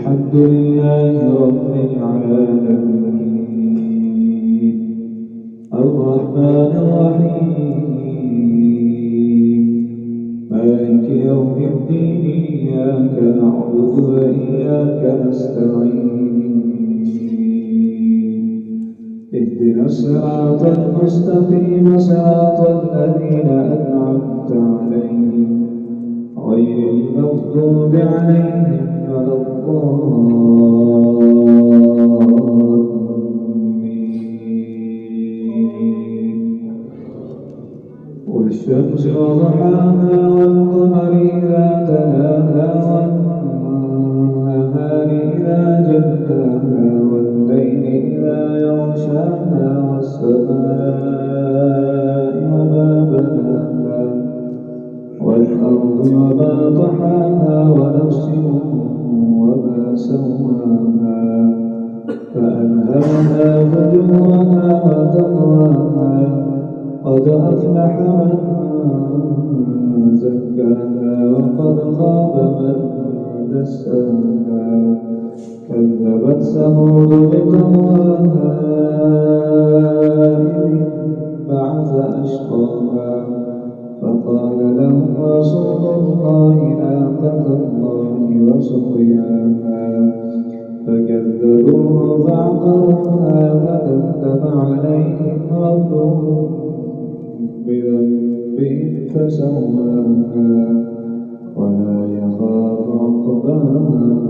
الحمد لله رب العالمين الرحمن الرحيم مالك يوم الدين إياك نعبد وإياك نستعين اهدنا الصراط المستقيم صراط الذين أنعمت عليهم غير المغضوب عليهم ولا الضالين والشمس وضحاها والقمر إذا تلاها والنهار إذا جلاها والليل إذا يغشاها والسماء وما بناها والأرض وما طحاها ونفس وما سواها فألهمها فجورها وتقواها قد أفلح من زكاها وقد خاب من دساها كذبت ثمود بطغواها إذ انبعث أشقاها فقال لهم رسول الله ناقة الله وسقياها فكذبوه فعقروها فدمدم عليهم ربهم بذنبهم فسواها ولا يخاف عقباها